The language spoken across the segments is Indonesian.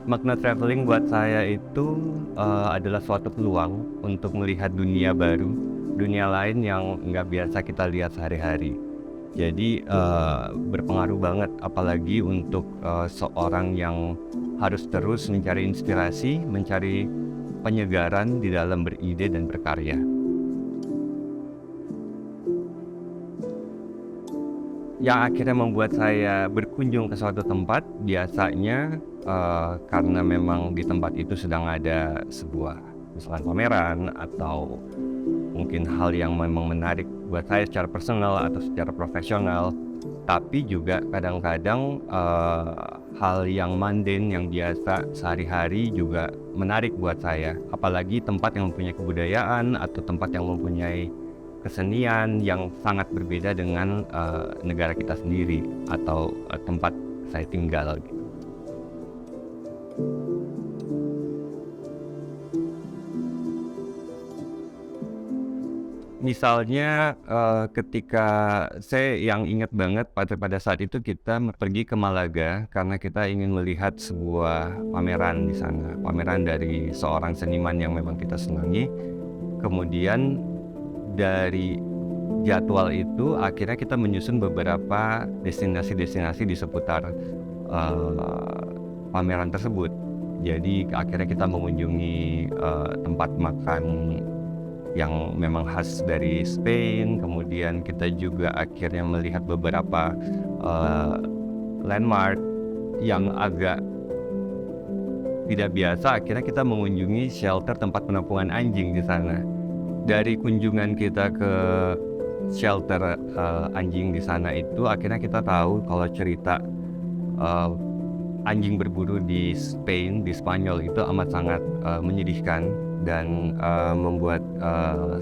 Makna traveling buat saya itu, adalah suatu peluang untuk melihat dunia baru, dunia lain yang nggak biasa kita lihat sehari-hari. Jadi, berpengaruh banget apalagi untuk, seorang yang harus terus mencari inspirasi, mencari penyegaran di dalam beride dan berkarya. Yang akhirnya membuat saya berkunjung ke suatu tempat biasanya, karena memang di tempat itu sedang ada sebuah misalkan pameran atau mungkin hal yang memang menarik buat saya secara personal atau secara profesional. Tapi juga kadang-kadang, hal yang mundane yang biasa sehari-hari juga menarik buat saya. Apalagi tempat yang mempunyai kebudayaan atau tempat yang mempunyai kesenian yang sangat berbeda dengan, negara kita sendiri atau, tempat saya tinggal gitu. Misalnya, ketika saya yang ingat banget pada saat itu kita pergi ke Malaga karena kita ingin melihat sebuah pameran di sana, pameran dari seorang seniman yang memang kita senangi. Kemudian dari jadwal itu akhirnya kita menyusun beberapa destinasi-destinasi di seputar, pameran tersebut. Jadi akhirnya kita mengunjungi, tempat makan yang memang khas dari Spain, kemudian kita juga akhirnya melihat beberapa, eee, landmark yang agak tidak biasa. Akhirnya kita mengunjungi shelter tempat penampungan anjing di sana. Dari kunjungan kita ke shelter, anjing di sana itu akhirnya kita tahu kalau cerita, eee, anjing berburu di Spain, di Spanyol itu amat sangat, menyedihkan dan, membuat,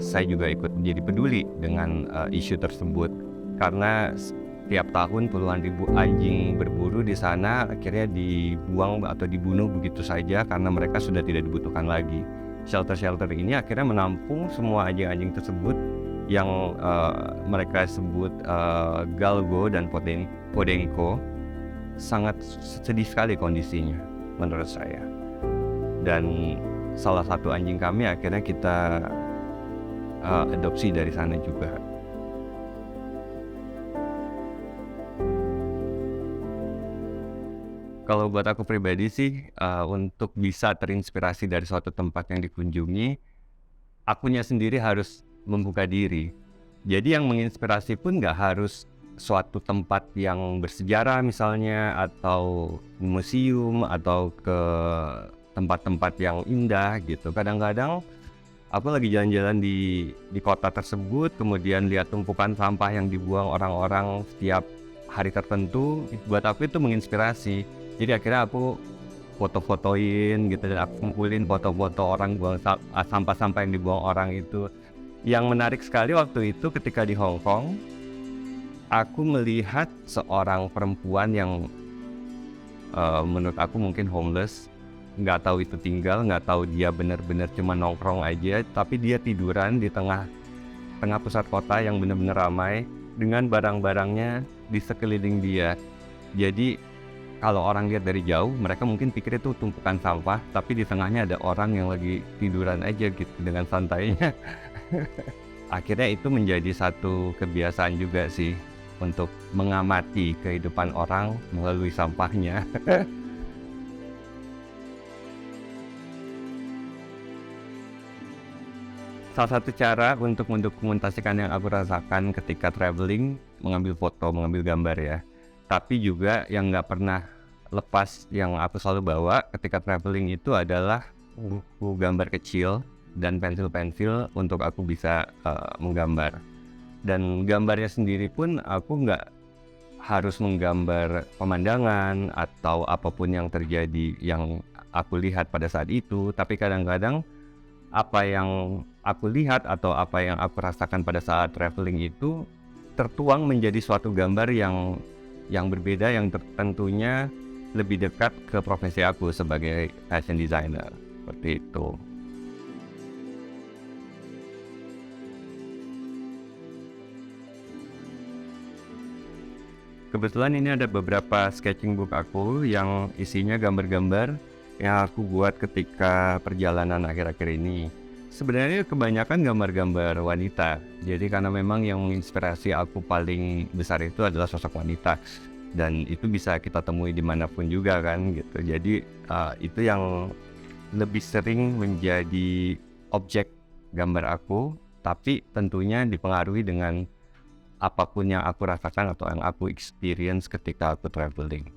saya juga ikut menjadi peduli dengan, isu tersebut. Karena setiap tahun puluhan ribu anjing berburu di sana akhirnya dibuang atau dibunuh begitu saja karena mereka sudah tidak dibutuhkan lagi. Shelter-shelter ini akhirnya menampung semua anjing-anjing tersebut yang, mereka sebut, galgo dan podenco. Sangat sedih sekali kondisinya menurut saya. Dan salah satu anjing kami akhirnya kita, adopsi dari sana juga. Kalau buat aku pribadi sih, untuk bisa terinspirasi dari suatu tempat yang dikunjungi, akunya sendiri harus membuka diri. Jadi yang menginspirasi pun nggak harus suatu tempat yang bersejarah misalnya, atau museum, atau ke tempat-tempat yang indah gitu. Kadang-kadang aku lagi jalan-jalan di kota tersebut, kemudian lihat tumpukan sampah yang dibuang orang-orang setiap hari tertentu, buat aku itu menginspirasi. Jadi akhirnya aku foto-fotoin gitu dan aku kumpulin foto-foto orang buang sampah-sampah yang dibuang orang itu. Yang menarik sekali waktu itu ketika di Hong Kong, aku melihat seorang perempuan yang, menurut aku mungkin homeless, nggak tahu itu tinggal, nggak tahu dia benar-benar cuma nongkrong aja, tapi dia tiduran di tengah pusat kota yang benar-benar ramai dengan barang-barangnya di sekeliling dia. Jadi kalau orang lihat dari jauh, mereka mungkin pikir itu tumpukan sampah, tapi di tengahnya ada orang yang lagi tiduran aja gitu dengan santainya. Akhirnya itu menjadi satu kebiasaan juga sih untuk mengamati kehidupan orang melalui sampahnya. Salah satu cara untuk mendokumentasikan yang aku rasakan ketika traveling, mengambil foto, mengambil gambar ya. Tapi juga yang nggak pernah lepas yang aku selalu bawa ketika traveling itu adalah buku gambar kecil dan pensil-pensil untuk aku bisa menggambar. Dan gambarnya sendiri pun aku nggak harus menggambar pemandangan atau apapun yang terjadi yang aku lihat pada saat itu, tapi kadang-kadang apa yang aku lihat atau apa yang aku rasakan pada saat traveling itu tertuang menjadi suatu gambar yang berbeda, yang tentunya lebih dekat ke profesi aku sebagai fashion designer, seperti itu. Kebetulan ini ada beberapa sketching book aku yang isinya gambar-gambar yang aku buat ketika perjalanan akhir-akhir ini. Sebenarnya kebanyakan gambar-gambar wanita. Jadi karena memang yang menginspirasi aku paling besar itu adalah sosok wanita. Dan itu bisa kita temui dimanapun juga kan gitu. Jadi itu yang lebih sering menjadi objek gambar aku. Tapi tentunya dipengaruhi dengan apapun yang aku rasakan atau yang aku experience ketika aku traveling.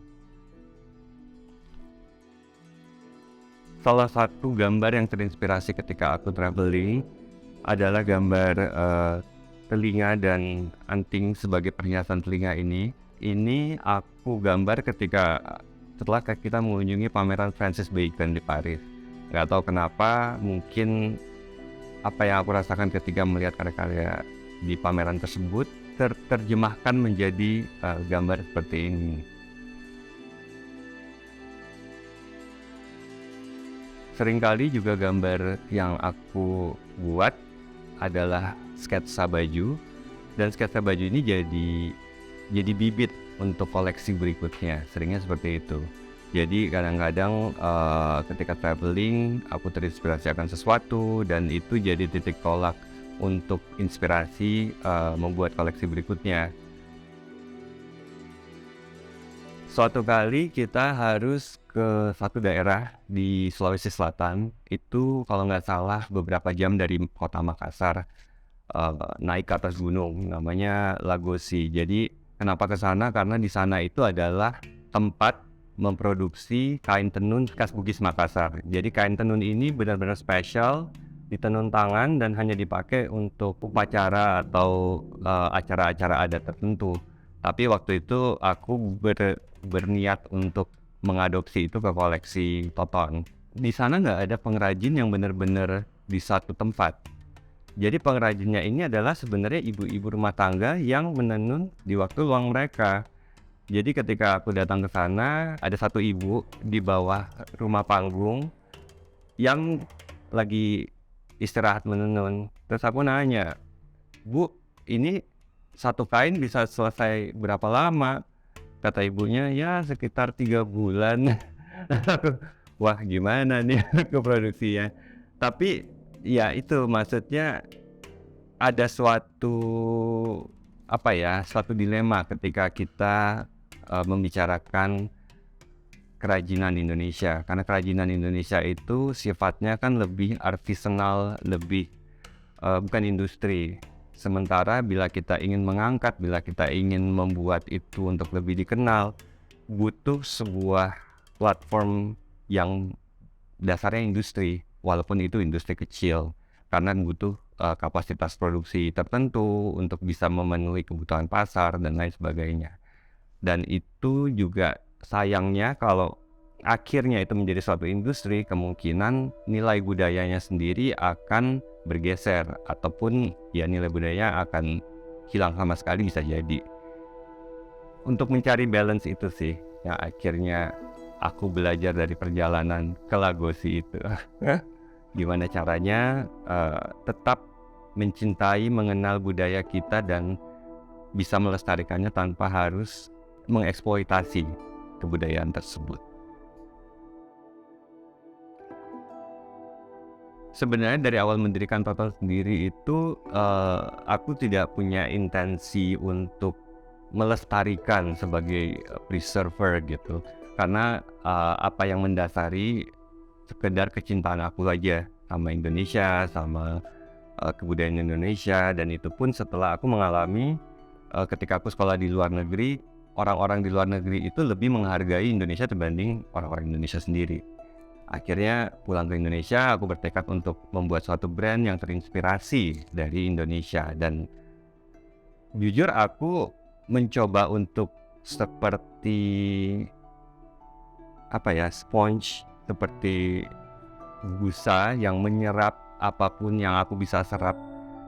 Salah satu gambar yang terinspirasi ketika aku traveling adalah gambar telinga dan anting sebagai perhiasan telinga ini. Ini aku gambar ketika setelah kita mengunjungi pameran Francis Bacon di Paris. Gak tahu kenapa, mungkin apa yang aku rasakan ketika melihat karya-karya di pameran tersebut terjemahkan menjadi gambar seperti ini. Seringkali juga gambar yang aku buat adalah sketsa baju, dan sketsa baju ini jadi bibit untuk koleksi berikutnya. Seringnya seperti itu. Jadi kadang-kadang ketika traveling aku terinspirasi akan sesuatu dan itu jadi titik tolak untuk inspirasi membuat koleksi berikutnya. Suatu kali kita harus ke satu daerah di Sulawesi Selatan, itu kalau nggak salah beberapa jam dari kota Makassar, naik ke atas gunung, namanya Lagosi. Jadi kenapa ke sana? Karena di sana itu adalah tempat memproduksi kain tenun khas Bugis Makassar. Jadi kain tenun ini benar-benar spesial, ditenun tangan dan hanya dipakai untuk upacara atau acara-acara adat tertentu. Tapi waktu itu aku berniat untuk mengadopsi itu ke koleksi Toton. Di sana nggak ada pengrajin yang benar-benar di satu tempat. Jadi pengrajinnya ini adalah sebenarnya ibu-ibu rumah tangga yang menenun di waktu luang mereka. Jadi ketika aku datang ke sana, ada satu ibu di bawah rumah panggung yang lagi istirahat menenun. Terus aku nanya, "Bu, ini satu kain bisa selesai berapa lama?" Kata ibunya, "Ya sekitar 3 bulan." Wah gimana nih aku produksinya. Tapi ya itu maksudnya ada suatu dilema ketika kita membicarakan kerajinan Indonesia. Karena kerajinan Indonesia itu sifatnya kan lebih artisanal, lebih bukan industri. Sementara bila kita ingin mengangkat, bila kita ingin membuat itu untuk lebih dikenal, butuh sebuah platform yang dasarnya industri, walaupun itu industri kecil. Karena butuh kapasitas produksi tertentu untuk bisa memenuhi kebutuhan pasar dan lain sebagainya. Dan itu juga sayangnya kalau akhirnya itu menjadi suatu industri, kemungkinan nilai budayanya sendiri akan bergeser ataupun ya nilai budaya akan hilang sama sekali, bisa jadi. Untuk mencari balance itu sih yang akhirnya aku belajar dari perjalanan ke Lagosi itu. Gimana caranya tetap mencintai, mengenal budaya kita dan bisa melestarikannya tanpa harus mengeksploitasi kebudayaan tersebut. Sebenarnya dari awal mendirikan Toton sendiri itu aku tidak punya intensi untuk melestarikan sebagai preserver gitu. Karena apa yang mendasari sekedar kecintaan aku aja sama Indonesia, sama kebudayaan Indonesia, dan itu pun setelah aku mengalami ketika aku sekolah di luar negeri, orang-orang di luar negeri itu lebih menghargai Indonesia dibanding orang-orang Indonesia sendiri. Akhirnya pulang ke Indonesia, aku bertekad untuk membuat suatu brand yang terinspirasi dari Indonesia. Dan jujur aku mencoba untuk seperti sponge, seperti busa yang menyerap apapun yang aku bisa serap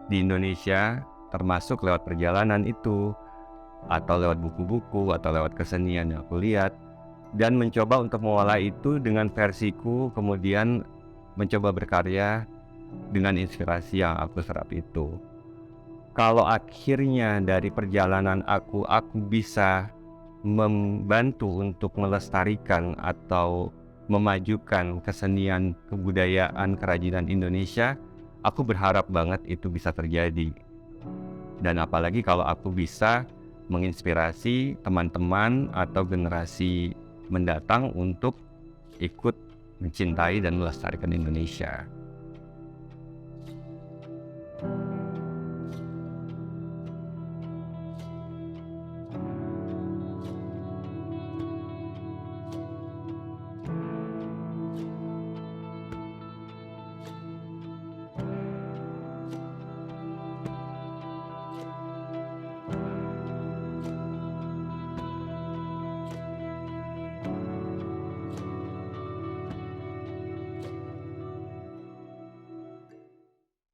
di Indonesia, termasuk lewat perjalanan itu, atau lewat buku-buku, atau lewat kesenian yang aku lihat. dan mencoba untuk mengolah itu dengan versiku, kemudian mencoba berkarya dengan inspirasi yang aku serap itu. Kalau akhirnya dari perjalanan aku bisa membantu untuk melestarikan atau memajukan kesenian, kebudayaan, kerajinan Indonesia, aku berharap banget itu bisa terjadi. Dan apalagi kalau aku bisa menginspirasi teman-teman atau generasi mendatang untuk ikut mencintai dan melestarikan Indonesia.